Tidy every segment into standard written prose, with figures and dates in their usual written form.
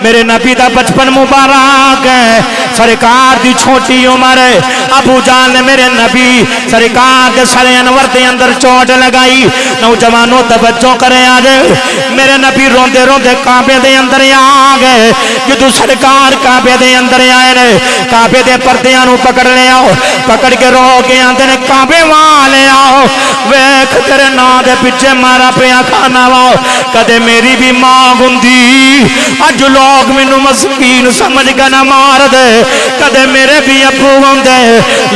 میرے نبی دا بچپن مبارک ہے، سرکار دی چھوٹی عمر ہے۔ ابو جان نے میرے نبی سرکار کے سر انور دے اندر چوٹ لگائی۔ نوجوانوں توجہ کریں آج، میرے نبی روندے روندے کعبے دے اندر آ گئے۔ جدو سرکار کعبے دے اندر آئے نے، کعبے دے پردیاں نو پکڑ لے آؤ، پکڑ کے رو کے آندے نے کعبے والے آؤ، ویکھ تیرے نا دے پیچھے مارا پیا کھانا واؤ، کدے میری بھی ماں گندی اج لوگ مینوں مسکین سمجھ کے نہ مار دے، کدے میرے بھی ابو ہوندے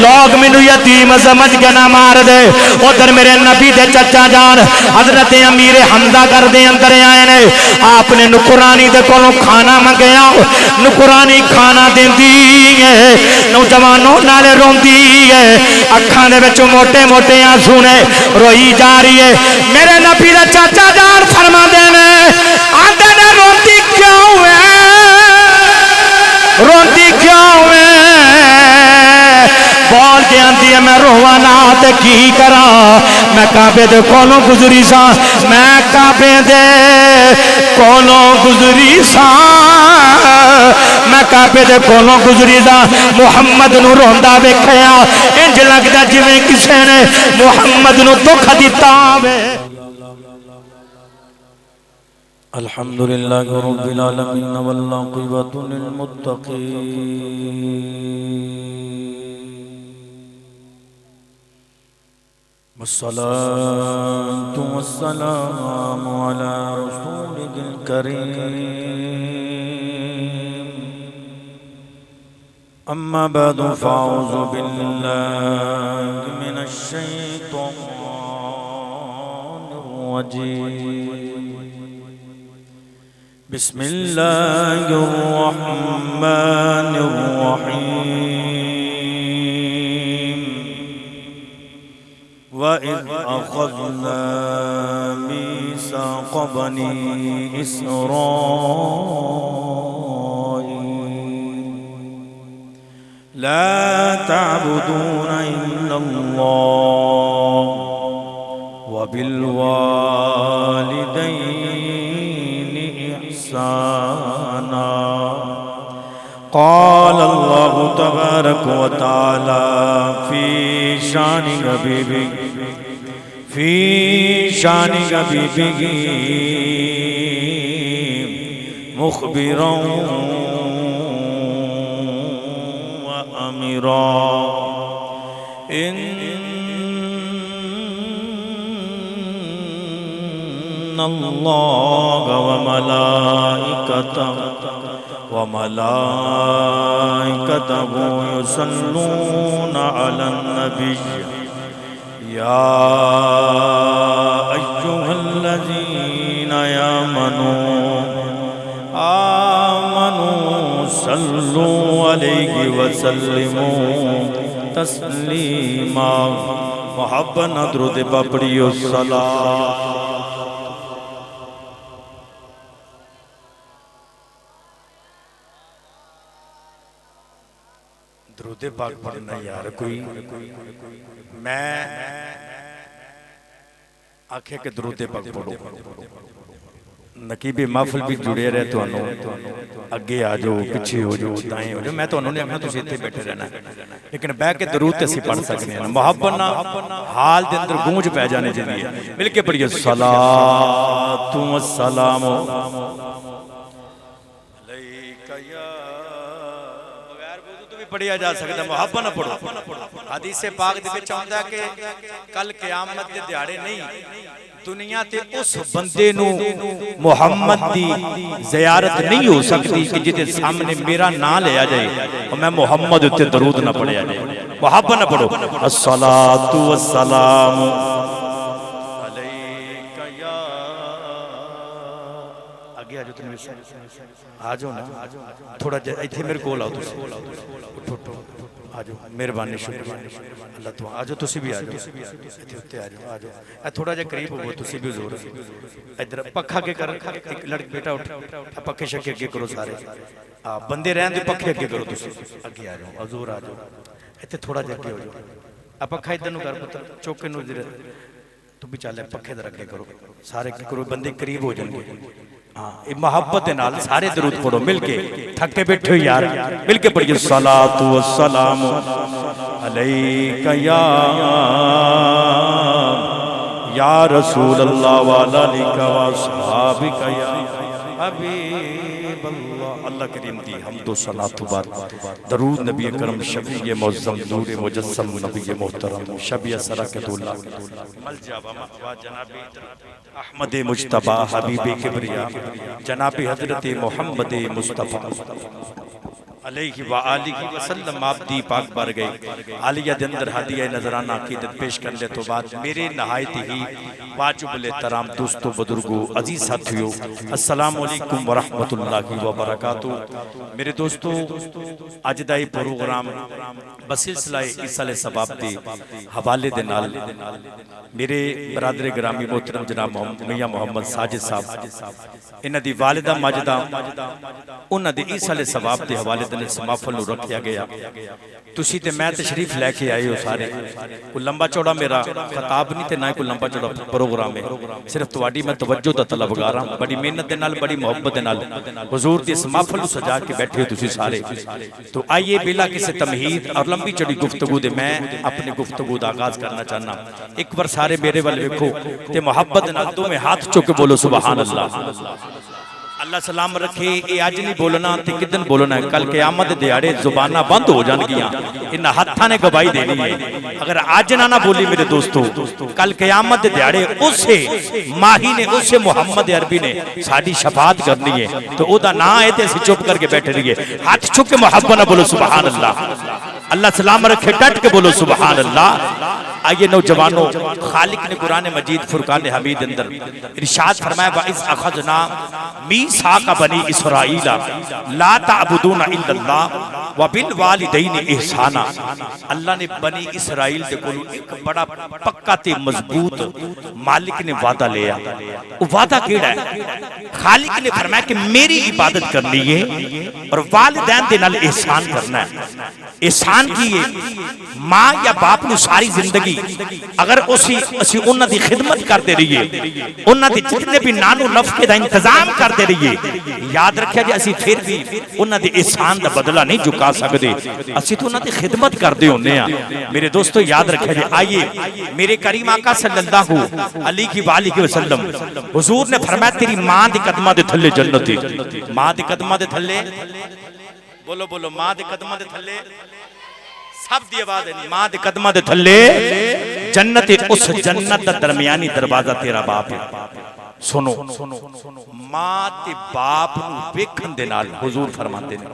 لوگ مینوں یتیم سمجھ کے نہ مار دے۔ ادھر میرے نبی دے چچا جان حضرت امیر حمزہ گھر دے اندر آئے نے، آپ نے نکرانی دے کولوں کھانا منگیا، نکرانی کھانا دیندی ہے، نوجوانوں نالے روندی ہے، اکھاں دے وچ موٹے موٹے آنسو نے، روئی جا رہی ہے۔ میرے نبی دے چچا جان فرما دے نے، آندے نے روندی کیوں ہے، روندی کیوں ہے، بول کے آندی ہے میں روانا تے کی کرا، میں کعبے دے کولوں گزری سا، میں کعبے دے کولوں گزری سا، میں کعبے دے کولوں گزری سا، محمد نو روندا ویکھیا، انج لگدا جویں کسے نے محمد نو دکھ دتا وے۔ الحمدللہ رب العالمین والعاقبۃ للمتقین والصلاة والسلام على رسولك الكريم أما بعد فأعوذ بالله من الشيطان الرجيم بسم الله الرحمن الرحيم وَإِذْ أَخَذْنَا مِيثَاقَ بَنِي إِسْرَائِيلَ لَا تَعْبُدُونَ إِلَّا اللَّهَ وَبِالْوَالِدَيْنِ إِحْسَانًا قال الله تبارك وتعالى في شان حبيبه مخبرا وأمرا إن الله وملائكته يصلون على النبي يا أيها الذين آمنوا صلوا عليه وسلموا تسليما محبت درود پاپڑی الصلاة درود پاک پڑھنا یار کوئی میں آکھے کہ درود پاک پڑھو نقیبی محفل بھی جڑے رہے تو انہوں اگے آ جو پچھے ہو جو دائیں ہو جو میں تو انہوں نے اپنا تو سیتے بیٹھے رہنا لیکن بیٹھ کے درود تے سی پڑھ سکنے ہیں محبت نہ حال دے اندر گونج پہ جانے چاہیے مل کے پڑھیے صلاۃ و السلام پڑھیا جا سکتا محبت نہ پڑھو حدیث پاک دے وچ آندا ہے کہ کل قیامت دے دیہاڑے نہیں دنیا تے اس بندے نو محمد دی زیارت نہیں ہو سکتی کہ جدے سامنے میرا نام لیا جائے اور میں محمد تے درود نہ پڑھیا جائے محبت نہ پڑھو الصلاۃ والسلام علیک یا آگے آ جو تم آ جاؤ نا تھوڑا ایتھے میرے کول آؤ تسی اٹھو آجو مہربانی شکریہ اللہ تو آجو تسی بھی آجو ایتھے اتے آجو اے تھوڑا جے قریب ہو تسی بھی زور ادھر پکھا کے کر ایک لڑک بیٹا اٹھ پکھے شکے اگے کرو سارے بندے رہن دے پکھے اگے کرو تسی اگے آجو حضور آجو ایتھے تھوڑا جے اگے ہو جو پکھا ادھر نو کر پتر چوکے نو ادھر تو بھی چالے پکھے در اگے کرو سارے کرو بندے قریب ہو جائیں گے ہاں محبت نال سارے درود پڑھو مل کے، تھکے بیٹھے ہو یار، مل کے پڑھیے الصلاۃ والسلام علیک یا رسول اللہ وعلیک واصحابک یا حبیب اللہ۔ اللہ کریم دی حمد و صلاۃ و بارک درود نبی کرم شفیع معظم نور مجسم نبی محترم شبیہ سرکت اللہ ملجا و مأوا جناب احمد مجتبی حبیب کبریا جناب حضرت محمد مصطفیٰ علیہ وآلہ وسلم آپ دی پاک بار گئے عالیہ دے اندر ہدیہ نظرانہ عقیدت پیش کرنے تو بعد میرے نہایت ہی واجب الاحترام دوستو بزرگو عزیز ساتھیو السلام علیکم ورحمت اللہ وبرکاتہ۔ میرے دوستو اج دا پروگرام بسلسلہ ایصال ثواب دے حوالے دے نال میرے برادر گرامی محترم جناب میاں محمد ساجد صاحب انہاں دی والدہ ماجدہ انہاں دی ایصال ثواب دے حوالے دے محفل نو رکھیا گیا۔ تسی تے میں تشریف لے کے آئے ہو سارے، کوئی لمبا چوڑا میرا خطاب نہیں تے نہ کوئی لمبا چوڑا پروگرام ہے، صرف تواڈی میں توجہ دا طلبگار ہاں، بڑی محنت دے نال بڑی محبت دے نال حضور دی اس محفل نو سجا کے بیٹھے ہو تسی سارے۔ تو آئیے بلا کسی تمہید اور لمبی چڑی گفتگو دے میں اپنی گفتگو دا آغاز کرنا چاہنا۔ ایک بار سارے میرے والے ویکھو تے محبت نال دو میں ہاتھ چوک کے بولو سبحان اللہ۔ اللہ سلام رکھے، اے آج نہیں بولنا تے کدن بولنا ہے، کل قیامت دیاڑے زبانہ بند ہو جان گیا، انہا ہتھا نے گواہی دینی ہے۔ اگر آج نہ بولی میرے دوستو، کل قیامت دیاڑے اسے ماہی نے اسے محمد عربی نے ساڑی شفاعت کرنی ہے، تو او دا نا آئے تے اسی چپ کر کے بیٹھے رہیے، ہاتھ چھک کے محبت نہ بولو سبحان اللہ۔ اللہ سلام رکھے، ڈٹ کے بولو سبحان اللہ۔ آئیے نوجوانوں، خالق نے قرآن مجید فرقان حمید اندر ارشاد فرمایا وَإِذْ أَخَذْنَا مِيثَاقَ بَنِي إِسْرَائِيلَ لَا تَعْبُدُونَ إِلَّا اللَّهَ وَبِالْوَالِدَيْنِ إِحْسَانًا۔ اللہ نے بنی اسرائیل دے کولو ایک بڑا پکا تے مضبوط مالک نے وعدہ لیا۔ وہ وعدہ کیڑا ہے؟ خالق نے فرمایا کہ میری عبادت کرنی ہے اور والدین دے نال احسان کرنا ہے۔ احسان کیے ماں یا باپ نے ساری زندگی اگر اسی انہاں دی خدمت کرتے رہیے، انہاں دی جتنے بھی نانو نفقے دا انتظام کرتے رہیے، یاد رکھیا جی اسی پھر بھی انہاں دی احسان دا بدلہ نہیں جھکا سکتے، اسی تو انہاں دی خدمت کرتے ہونے ہیں۔ میرے دوستو یاد رکھیا جی، آئیے میرے کریم آقا صلی اللہ علیہ وآلہ وسلم حضور نے فرمایا تیری ماں دی قدمہ دے تھلے جنت ہے۔ ماں دی قدمہ دے تھلے، بولو بولو، ماں دے قدمہ دے تھلے، سب دی آواز ہے، ماں دے قدمہ دے تھلے جنت ہے، اس جنت دا درمیانی دروازہ تیرا باپ ہے۔ سنو، ماں تے باپ نو ویکھن دے نال حضور فرماتے ہیں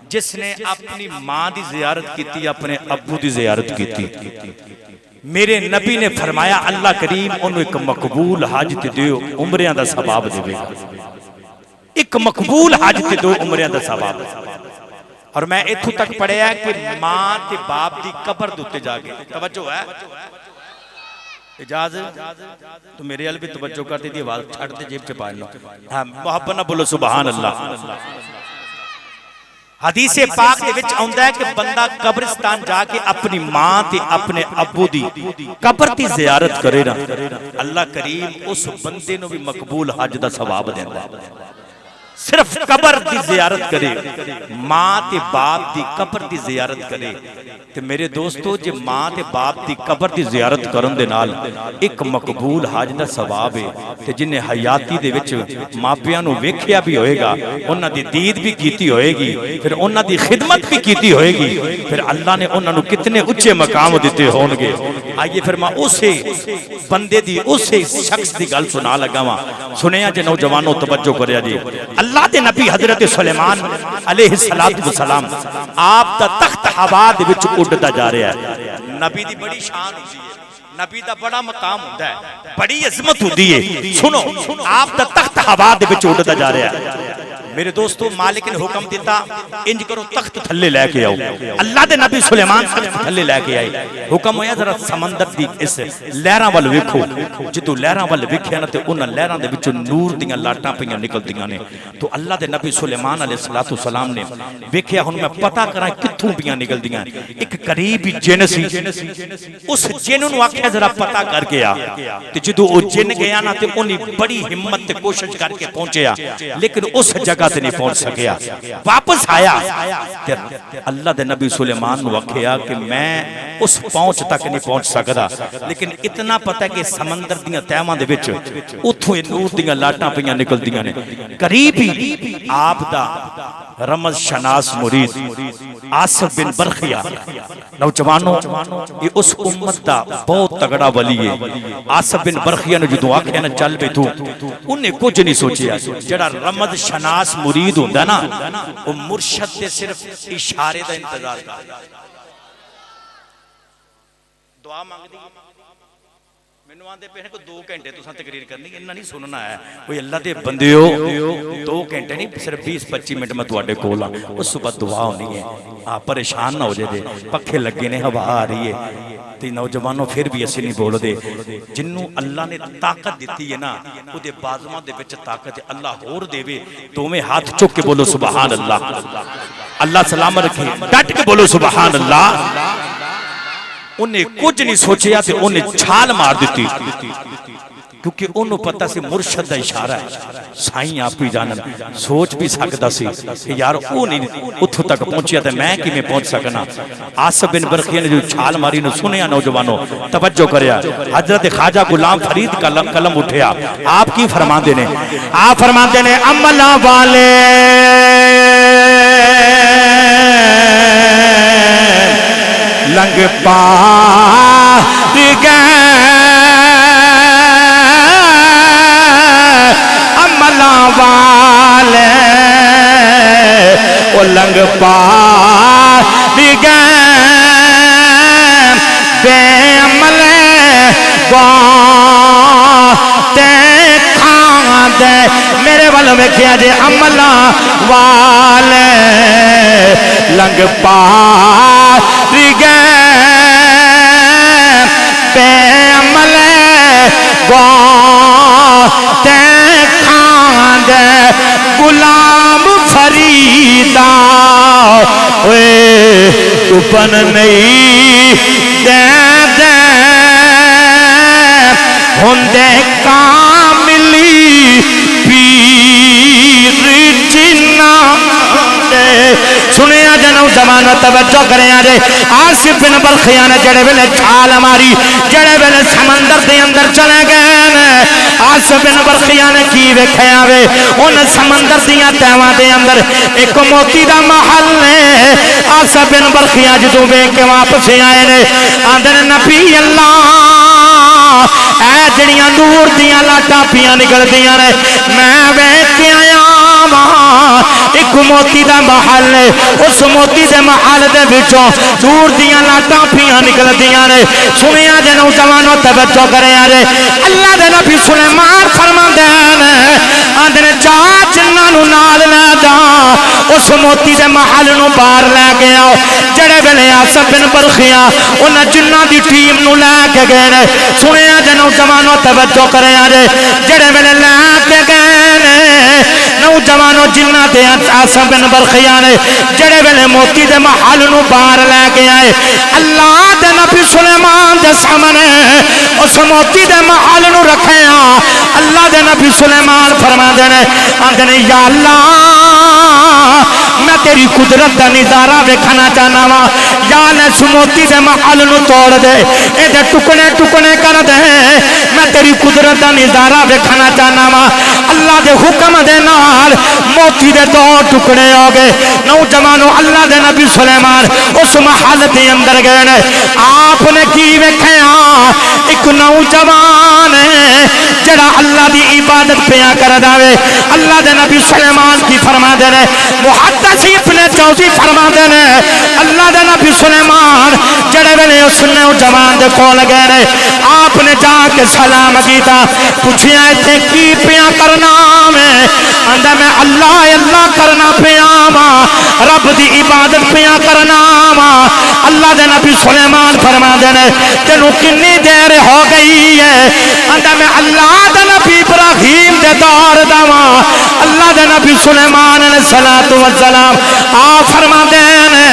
جس نے اپنی ماں دی زیارت کیتی اپنے ابو دی زیارت کیتی، میرے نبی نے فرمایا اللہ کریم انہوں ایک مقبول حج تے دیو عمریاں دا ثواب دے گا۔ ایک مقبول حج تے دو عمریاں دا ثواب۔ اور میں اتھو تک پڑھے ہے کہ ماں تے باپ دی قبر دوتے جاگے، توجہ ہے اجازت تو میرے علی بھی توجہ کرتے دی آواز چھڑ دے جیب چپائے لو، محبت نہ بولو سبحان اللہ۔ حدیث پاک دے وچ آندا ہے کہ بندہ قبرستان جا کے اپنی ماں تے اپنے ابو دی قبر دی زیارت کرے نا، اللہ کریم اس بندے نو بھی مقبول حج دا ثواب دیندا ہے۔ صرف قبر دی زیارت کرے، ماں تے باپ دی قبر دی زیارت کرے، تے میرے دوستو جے ماں تے باپ دی قبر دی زیارت کرن دے نال ایک مقبول حج دا ثواب ہے، تے جنہیں حیاتی دے وچ ماپیاں نو ویکھیا بھی ہوئے گا، انہاں دی دید بھی کیتی ہوئے گی، پھر انہاں دی خدمت بھی کیتی ہوئے گی، پھر اللہ نے انہاں نو کتنے اچھے مقام دیتے ہون گے۔ آئیے پھر میں اسے بندے دی اسے شخص دی گل سنا لگا ہاں، سنیا جے نوجوانوں توجہ کریا جی۔ اللہ دے نبی حضرت سلیمان علیہ السلام آپ دا تخت ہوا دے وچ اڑدا جا رہا ہے۔ نبی دی بڑی شان ہوندی ہے، نبی دا بڑا مقام ہوندا ہے، بڑی عظمت ہوندی ہے۔ سنو آپ دا تخت ہوا دے وچ اڑدا جا رہا ہے، میرے دوستو مالک نے حکم دیتا انج کرو تخت تھلے لے کے آؤ اللہ دے نبی سلیمان تخت تھلے لے کے آئے حکم ہویا ذرا سمندر دی اس لہراں ول ویکھو جدوں لہراں ول ویکھیا نا تے انہاں لہراں دے وچوں نور دیاں لاٹاں پیاں نکلدیاں نے تو اللہ دے نبی سلیمان علیہ الصلوۃ والسلام نے ویکھیا ہن میں پتہ کراں کتھوں پیاں نکلدیاں ایک قریب ہی جن سی اس جن نوں آکھیا ذرا پتہ کر کے آ تے جدوں او جن گیا نا تے انہی بڑی ہمت تے کوشش کر کے پہنچیا لیکن اس جگہ تے نہیں پہنچ سکیا واپس آیا تے اللہ دے نبی سلیمان نو آکھیا کہ میں اس پہنچ تک نہیں پہنچ سکدا لیکن اتنا پتہ کہ سمندر دیاں تہواں دے وچ اوتھوں نور دیاں لاٹاں پیاں نکلدیاں نے قریب ہی آپ دا رمز شناس مرید آصف بن برخیا نوجوانوں یہ اس امت دا بہت تگڑا ولی ہے آصف بن برخیا نے جدوں آکھیا نا چل بے تو انہیں کچھ نہیں سوچیا جڑا رمز شناس مرید ہوندا نا وہ مرشد دے صرف اشارے دا انتظار کردا دعا مانگ دی مینوں آندے پے کو 2 گھنٹے تساں تقریر کرنی انہاں نہیں سننا ہے کوئی اللہ دے بندیو 2 گھنٹے نہیں صرف 20-25 منٹ میں تواڈے کول ہاں اس صبح دعا ہونی ہے آپ پریشان نہ ہو جے پکھے لگے نے ہوا آ رہی ہے تے نوجوانوں پھر بھی اسی نہیں بول دے جنوں اللہ نے طاقت دتی ہے نا او دے بازواں دے وچ طاقت اللہ ہور دیوے دوویں ہاتھ چک کے بولو سبحان اللہ اللہ سلامت رکھے ڈٹ کے بولو سبحان اللہ انہیں کچھ نہیں سوچیا تے انہیں چھال مار دیتی کیونکہ انہوں پتہ سے مرشد دا اشارہ ہے سائیں آپ کو جانن سوچ بھی سکتا سی کہ یار وہ نہیں اتھو تک پہنچیا تھا میں کی میں پہنچ سکنا آصف بن برخیا نے جو چھال ماری نے سنیا نوجوانوں توجہ کریا حضرت خواجہ غلام فرید کا قلم اٹھیا آپ کی فرمان دینے آپ فرمان دینے عملہ والے لنگ پا گئے عملہ والے وہ لنگ پا گئے بے عملے دے میرے والوں میں کیا جے عملہ والے لنگ پا گئے بے عملے دے غلام فریدا اوپن نہیں دے ہوندے کاملی پیر جنہ سنیا جنو زمانہ توجہ کریں آجے آصف بن برخیا نے جڑے ویلے چھال ماری جڑے ویلے سمندر دے اندر چلے گئے آصف بن برخیا نے کی ویکھیا وے ان سمندر دیاں تہواں دے اندر ایک موتی دا محل ہے آصف بن برخیا جدوں ویکھ کے واپس آئے نے آندے نبی اللہ اے جڑیاں نور دیاں لاٹاں پیاں نکل دیاں نے میں ویکھ کے آیا ایک موتی دا محل ہے اس موتی دے محل دے وچوں دور دیاں لاٹاں پیاں نکل دیاں نے سنیا جے نوجوانوں توجہ کرے آرے اللہ دے نبی سلیمان فرماندے نے آندے جا جنہاں نوں نال لے جا اس موتی دے محل نوں باہر لے کے آؤ جڑے ویلے آصف بن برخیا انہاں جنہاں دی ٹیم نوں لے کے گئے نے سنیا جے نوجوانوں توجہ کرے آرے جڑے ویلے لے کے گئے نے نوجوانوں جنہ تے آصف بن برخیا نے جڑے ویلے موتی دے محل نو باہر لے کے آئے اللہ دے نبی سلیمان دے سامنے اس موتی دے محل نو رکھیا اللہ دے نبی سلیمان فرما دینے آندھنے یا اللہ میں تیری قدرت دا نظارہ ویکھنا چاہنا وا یا اللہ موتی دے محل نو توڑ دے اے دے ٹکنے ٹکنے کر دے میں تیری قدرت دا نظارہ ویکھنا چاہنا وا اللہ دے حکم دے نال موتی دے 2 ٹکڑے ہو گئے نوجوانوں اللہ دے نبی سلیمان اس محل دے اندر گئے نے آپ نے کی ویکھیا ایک نوجوان جڑا اللہ دی عبادت پیا کر داوے اللہ دے نبی سلیمان کی فرما دے نے محدث ابن جوزی فرما دے نے اللہ دے نبی سلیمان جڑے ویلے اس نوجوان دے کول گئے نے آپ نے جا کے سلام کیتا پوچھیا ایتھے کی پیا کرنا میں آندا میں اللہ کرنا پیا وا رب دی عبادت پیا کرنا وا اللہ دے نبی سلیمان فرما دے نے تینوں کتنی دیر ہو گئی ہے آندا میں اللہ دے نبی ابراہیم دے دور دا وا اللہ دے نبی سلیمان علیہ الصلوۃ والسلام آ فرما دے نے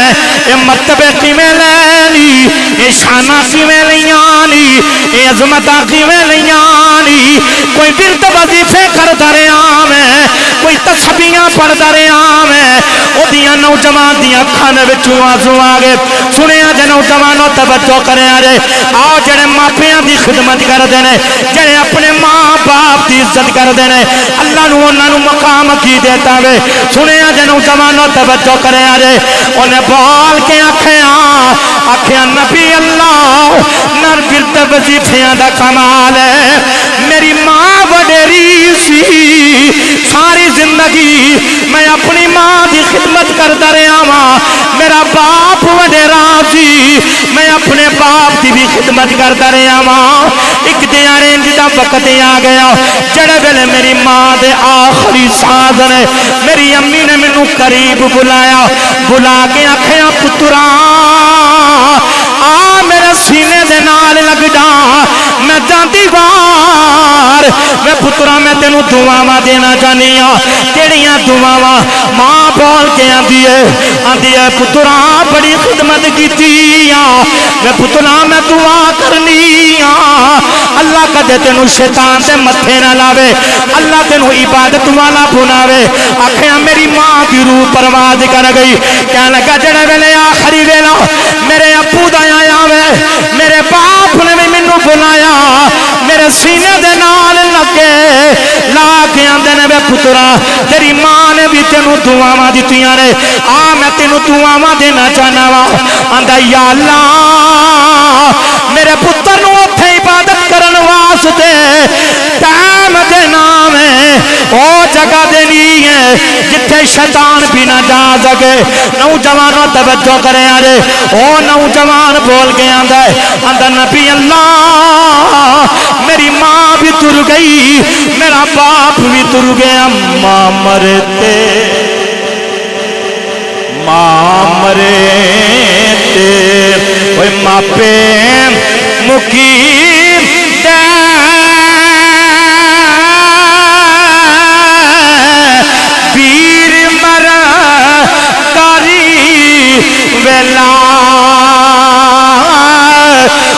اے مرتبے کیویں لینی اے شاناں کیویں لیاں نی اے عظمتاں کیویں لیاں نی کوئی ورد وظیفے کردا رہیا میں کوئی تسبیحاں پڑھدا رہیا میں او دیاں نوجوان دیاں اکھاں دے وچوں آنسو آ گئے سنیا جے نوجوانوں توجہ کریا جے آ جڑے ماپیاں دی خدمت کردے نے جڑے اپنے ماں باپ دی عزت کردے نے اللہ نو انہاں نو مقام کی دیتا وے سنیا جے نوجوانوں توجہ کریا جے اونے بول کے آکھیا نبی اللہ نر ورد وظیفیاں دا کمال ہے میری ماں وڈیری سی ساری زندگی میں اپنی ماں دی خدمت کردا رہیا ہاں میرا باپ وڈیرا سی میں اپنے باپ دی بھی خدمت کردا رہیا ہاں ایک دیارے دا وقت آ گیا جڑے ویلے میری ماں دے آخری ساز نے میری امی نے مینوں قریب بلایا بلا کے آکھیا پترا آ میرے سینے دے نال لگ جا میں جاندی وار میں پترا میں تینوں دعاواں دینا چاہنی ہاں کیڑیاں دعاواں ماں بول کے آندی ہے پترا بڑی خدمت کیتی میں پترا میں دعا کرنی اللہ کدے تینوں شیطان دے متھے نہ لاوے اللہ تینوں عبادت والا بناوے آکھیا میری ماں کی روح پرواز کر گئی کہنے لگا جڑے ویلے آخری ویلا میرے ابو دا آیا وے میرے باپ نے بھی مینوں بلایا میرے سینے دے نال لگے لا کے آندے نے وے پترا تیری ماں نے بھی تینوں دعاواں دتیاں نے آ میں تینوں دعاواں دینا چاہنا وا آندا یا اللہ میرے پتر نو اوتھے عبادت کرن واسطے ٹائم دینا میں او جگہ دینی ہے جتھے شیطان بھی نہ جا سکے نوجوانوں توجہ کرے آجے او نوجوان بول کے آندا ہے آندا نبی اللہ میری ماں بھی تر گئی میرا باپ بھی تر گیا ماں مرتے اوے ماپے مقیم پیر مرا کاری ویلا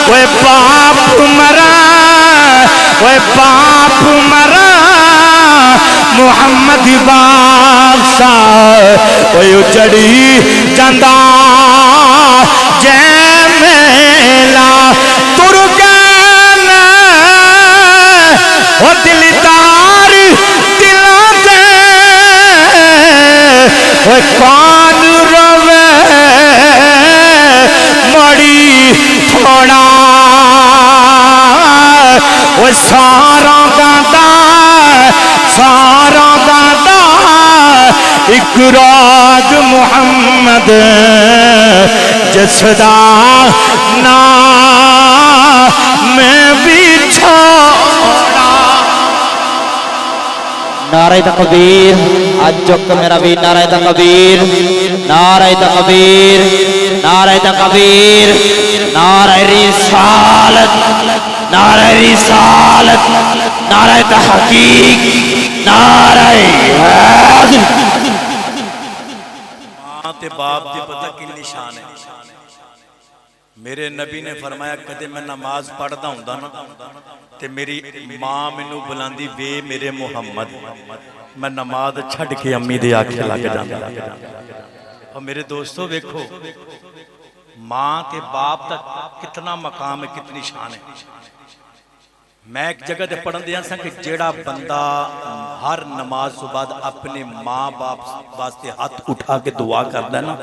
اوے باپ مرا اوے باپ مرا محمد بادشاہ اوے اجڑی جاندا جے میلا تر گیا او دل تار دلاں تے او کون روے مڑی تھوڑا او سارا گاندا اقراج محمد جس دا نام میں بھی چھوڑا نعرہ تکبیر آج چک میرا بھی نعرہ تکبیر نعرہ تکبیر نعرہ تکبیر نعرہ رسالت نعرہ رسالت نعرہ تحقیق نعرہ حاضر ماں تے باپ دی پتہ کی نشان ہے میرے نبی نے فرمایا کدے میں نماز پڑھدا ہوندا نا تے میری ماں مینوں بلاندی وے میرے محمد میں نماز چھڈ کے امی دے آکھے لگ جاندا اور میرے دوستو دیکھو ماں تے باپ دا کتنا مقام ہے کتنی شان ہے میں ایک جگہ تے پڑھن دیا سا کہ جیڑا بندہ ہر نماز کے بعد اپنے ماں باپ واسطے ہاتھ اٹھا کے دعا کردا ہے نا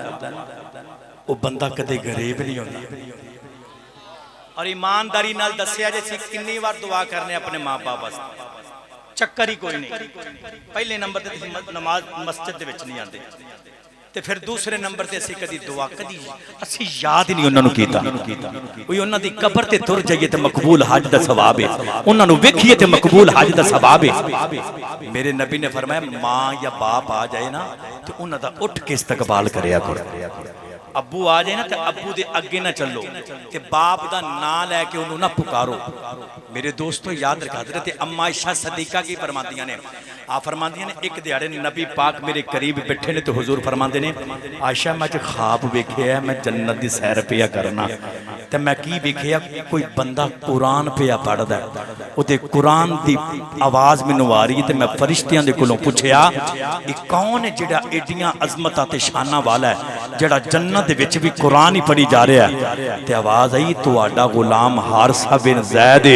وہ بندہ کدے غریب نہیں ہوتا اور ایمانداری نال دسیا جے سی کنی بار دعا کرنے اپنے ماں باپ واسطے چکر ہی کوئی نہیں پہلے نمبر تے نماز مسجد دے وچ نہیں آندے تے پھر دوسرے نمبر تے اسی کدی دعا کدی اسی یاد ہی نہیں انہاں نو کیتا کوئی انہاں دی قبر تے تر جائیے تے مقبول حج دا ثواب ہے انہاں نو ویکھیے تے مقبول حج دا ثواب ہے میرے نبی نے فرمایا ماں یا باپ آ جائے نا تے انہاں دا اٹھ کے استقبال کریا کرو ابو آ جائے نا تے ابو دے اگے نہ چلو تے باپ دا نام لے کے انہوں نہ پکارو میرے دوستو یاد رکھا حضرت اما عائشہ صدیقہ کی فرماندیاں نے آپ فرماندیاں نے ایک دیہڑے نبی پاک میرے قریب بیٹھے نے تو حضور فرماندے نے عائشہ میں جو خواب ویکھیا ہے میں جنت دی سیر پیا کرنا تے میں کی ویکھیا کوئی بندہ قرآن پیا پڑھدا ہے او تے قرآن دی آواز مینوں آ رہی تے میں فرشتیاں دے کولوں پوچھیا یہ کون ہے جڑا ایڈیاں عظمتاں تے شاناں والا ہے جڑا جنت دے وچ بھی قرآن ہی پڑھی جا رہا ہے تے آواز آئی تہاڈا غلام حارثہ بن زید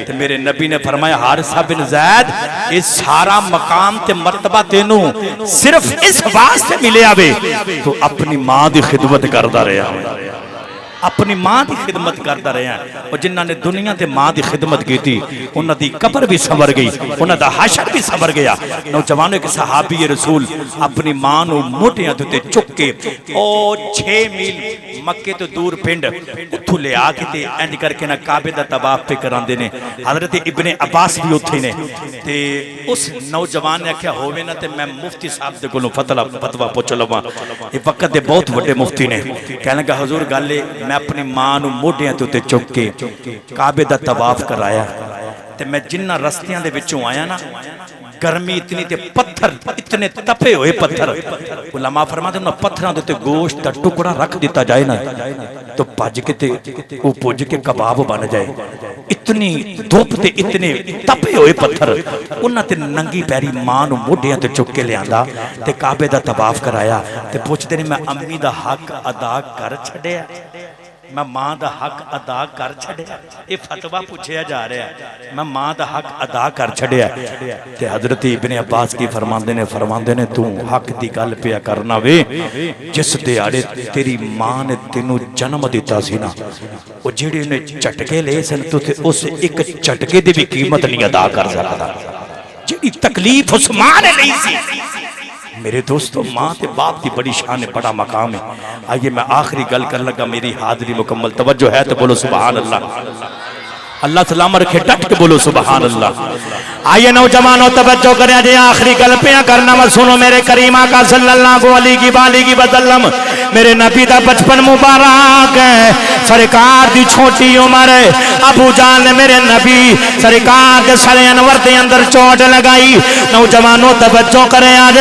تے میرے نبی نے فرمایا حارثہ بن زید یہ سارا مقام تے مرتبہ تینوں صرف اس واسطے ملیا وے تو اپنی ماں دی خدمت کردا رہیا اپنی ماں دی خدمت کرتا رہے ہیں اور جنہاں نے دنیا تے ماں دی خدمت کی تھی انہاں دی قبر بھی سنور گئی انہاں دا حشر بھی سنور گیا نوجوانوں کے صحابی رسول اپنی ماں نو موٹیاں تے چک کے او 6 میل مکے تو دور پنڈ اتھو لے آ کے تے اینڈ کر کے نہ کعبے دا طواف پہ کراندے نے حضرت ابن عباس بھی اوتھے نے تے اس نوجوان نے کہا ہووے نا تے میں مفتی صاحب دے کولوں فتوی پوچھ لواں یہ وقت دے بہت بڑے مفتی نے کہنے لگا حضور گل میں اپنی ماں نو موڈیاں تے چک کے کعبے دا طواف کرایا تے میں جنہ رستیاں دے وچوں آیا نا گرمی اتنی تے پتھر اتنے تپے ہوئے پتھر علماء فرماتے ہیں پتھراں تے گوشت دا ٹکڑا رکھ دیتا جائے نا تو پج کے تے او پج کے کباب بن جائے اتنی دھوپ تے اتنے تپے ہوئے پتھر انہاں تے ننگی پیری ماں نو موڈیاں تے چک کے لیاندا تے کعبے دا طواف کرایا تے پوچھتے نے میں امی دا حق ادا کر چھڈیا میں ماں دا حق ادا کر چھڈیا یہ فتویٰ پوچھیا جا رہا ہے میں ماں دا حق ادا کر چھڈیا تے حضرت ابن عباس کی فرماندے نے تو حق دی گل پیا کرنا وے جس دیہڑے تیری ماں نے تینوں جنم دیتا سی نا او جڑے نے چٹکے لے سن تو اس ایک چٹکے دی بھی قیمت نہیں ادا کر سکدا جڑی تکلیف اس ماں نے نہیں سی میرے دوستو ماں تے باپ کی بڑی شان ہے بڑا مقام ہے آئیے میں آخری گل کر لگا میری حاضری مکمل توجہ ہے تو بولو سبحان اللہ اللہ سلام رکھے ڈٹ کے بولو سبحان اللہ آئیے نوجوانوں توجہ کریں جی آخری گل پہ کرنا وا سنو میرے کریم آقا صلی اللہ علیہ وسلم میرے نبی دا بچپن مبارک ہے سرکار دی چھوٹی عمر ہے ابو جان نے میرے نبی سرکار دے سر انور دے اندر چوٹ لگائی نوجوانوں توجہ کریں آج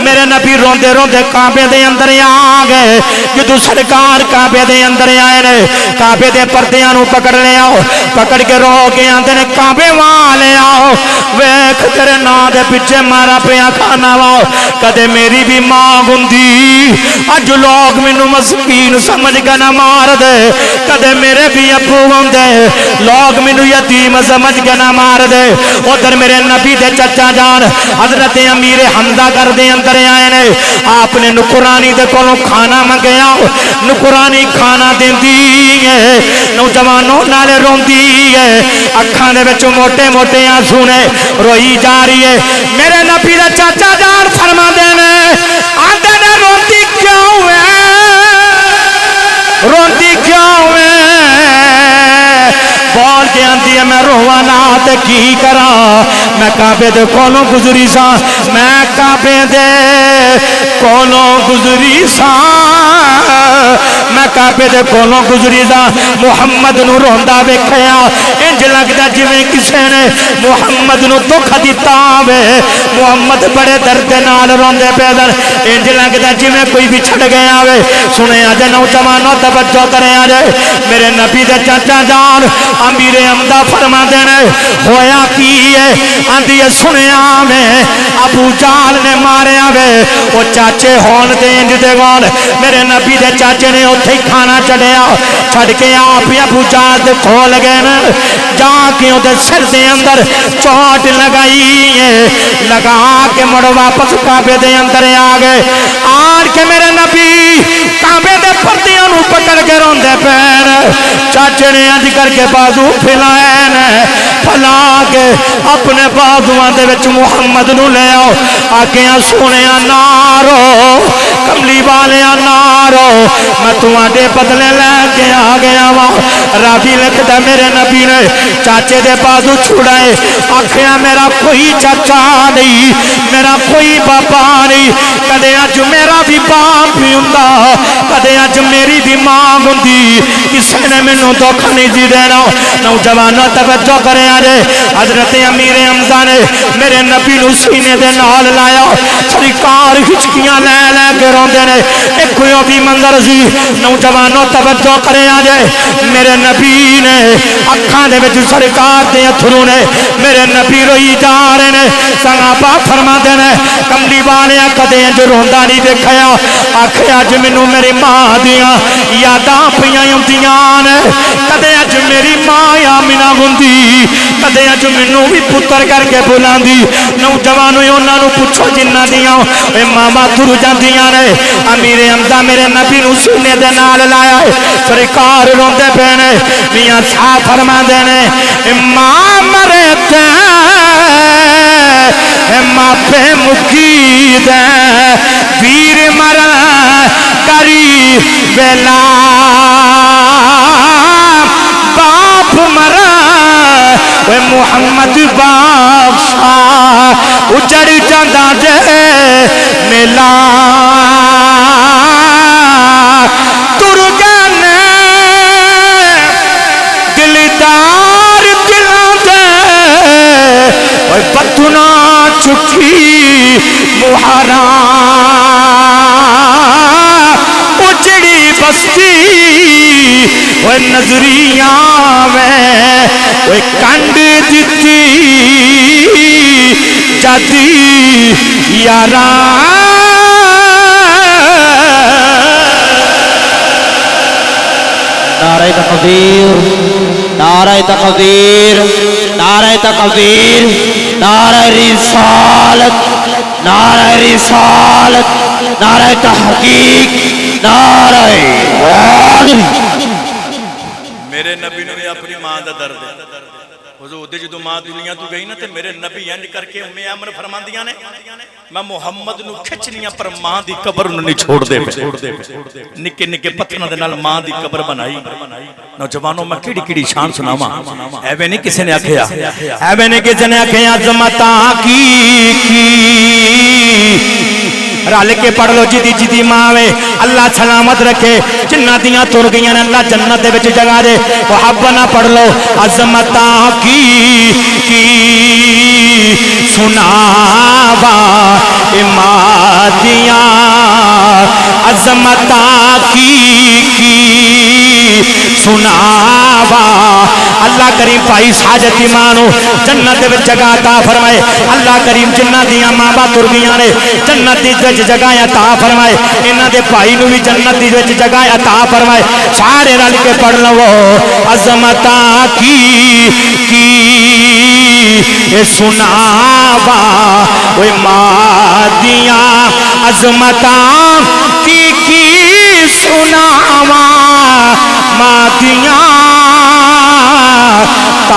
میرے نبی روندے روندے کعبے دے اندر آ گئے جدو سرکار کعبے دے اندر آئے نے کعبے دے پردیاں نو پکڑ لے آؤ پکڑ کے رو کے آندے نے کعبے والے آؤ ویکھ تیرے نا دے پیچھے مارا پیا کھانا واؤ کدے میری بھی ماں گندی اج لوگ مینوں مسکین سمجھ کے نہ مار دے کدے میرے بھی ابو ہوندے لوگ مینوں یتیم سمجھ کے نہ مار دے ادھر میرے نبی دے چچا جان حضرت امیر حمزہ گھر دے اندر آئے نے آپ نے نکرانی دے کولوں کھانا منگیا نکرانی کھانا دیندی ہے نوجوانوں نالے روندی ہے اکھاں دے وچ موٹے موٹے آنسو نے روئی جا رہی ہے میرے نبی دا چاچا جان فرماندے نے آندے نے روندی کیوں ہے روندی کیوں ہے بول کے آندی ہے میں روانا تے کی کراں میں کعبے دے کولوں گزری سا میں کعبے دے کولوں گزری سا میں کعبے دے کولوں گزری سا محمد نو روندا ویکھیا انج لگدا جویں کسے نے محمد نو دکھ دتا ہوے محمد بڑے درد نال روندے پے سن انج لگدا جویں کوئی بچھڑ گیا ہوے سنیا جے نوجوانوں توجہ کریا جے میرے نبی دے چاچا جان امیر حمزہ فرماندے نے ہویا کی ہے آندی سنیا میں ابو جال نے ماریا وے او چاچے ہون دے انج دے گون میرے نبی دے چاچے نے اوتھے ہی کھانا چڑھیا چھڑ کے آپ ابو جال دے کھول گئے نا جا کے اودے سر دے اندر چوٹ لگائی ہے لگا کے مڑ واپس کعبے دے اندر آ گئے آن کے میرے نبی کعبے دے پردیاں نو پکڑ کے روندے پین چاچے نے اج کر کے بازو پھیلائے نے پھلا کے اپنے بازواں دے وچ محمد نو لے آؤ آکھیا سونیا نارو کملی والیا نارو میں تواڈے بدلے لے کے آ گیا وا راوی لکھدا میرے نبی نے چاچے دے بازو چھڑائے آکھیا میرا کوئی چاچا نہیں میرا کوئی باپا نہیں کدے اج میرا بھی باپ بھی ہوندا کدے اج میری بھی ماں ہوندی کسے نے مینوں دکھ نہیں دی دینا نوجوانوں توجہ کرے آجے حضرت امیر حمزہ نے میرے نبی نو سینے دے نال لایا سرکار ہچکیاں لے لے کے روندے نے ایک کوئی بھی منظر سی نوجوانوں توجہ کرے آجے میرے نبی نے اکھاں دے وچ سرکار دے اتھرو نے میرے نبی روئی جا رہے نے صحابہ فرماندے نے کملی والے کدے انج روندا نہیں دیکھیا آکھیا اج مینوں میری ماں دیاں یاداں پیاں ہوندیاں نے کدے اج میری ماں آمنہ ہوندی کدے اج مینوں بھی پتر کر کے بلاندی نوجوانوں انہاں نوں پوچھو جنہاں دیاں اے ماما تر جاندیاں نے امیر حمزہ میرے نبی نو سینے دے نال لایا سرکار روندے پے نے میاں صاحب فرماندے نے ماں مرے تے ماپے مکی دے ویر مرا کری ویلا باپ مرا وے محمد بادشاہ اجڑ جاندا جے میلا تر گنے دلدار دلاں دے اوے پتنا چکی مہارا اجڑی بستی وہ نظریاں میں وہ کنڈ دیتی جاتی یاراں نعرہ تکبیر نعرہ تکبیر نعرہ تکبیر نعرہ رسالت نعرہ رسالت نعرہ تحقیق نعرہ حیدری میرے نبی نے اپنی ماں دا درد ہے حضور دے جدو ماں دنیا تو گئی نا تے میرے نبی انج کر کے امی امر فرماندیاں نے میں محمد نو کھچنیاں پر ماں دی قبر نو نہیں چھوڑ دے نکے نکے پتھراں دے نال ماں دی قبر بنائی نوجوانوں میں کیڑی کیڑی شان سناواں ایویں نہیں کسے نے آکھیا ایویں نہیں کسے نے آکھیا عظمتاں کی رل کے پڑھ لو جدی جدی ماں وے اللہ سلامت رکھے جنہ دیاں تر گئیاں نے اللہ جنت دے وچ جگہ دے محبت نہ پڑھ لو عظمتاں کی سناوا امادیاں عظمتاں کی سناوا اللہ کریم بھائی ساجد ایمانو جنت وچ جگہ عطا فرمائے اللہ کریم جنہ دیاں ماں باپ تر گئیاں نے جنت وچ جگہ عطا فرمائے انہاں دے بھائی نو بھی جنت وچ جگہ عطا فرمائے سارے رل کے پڑھ لو عظمتاں کی سناوا اوے مادیاں عظمتاں کی سناوا مادیاں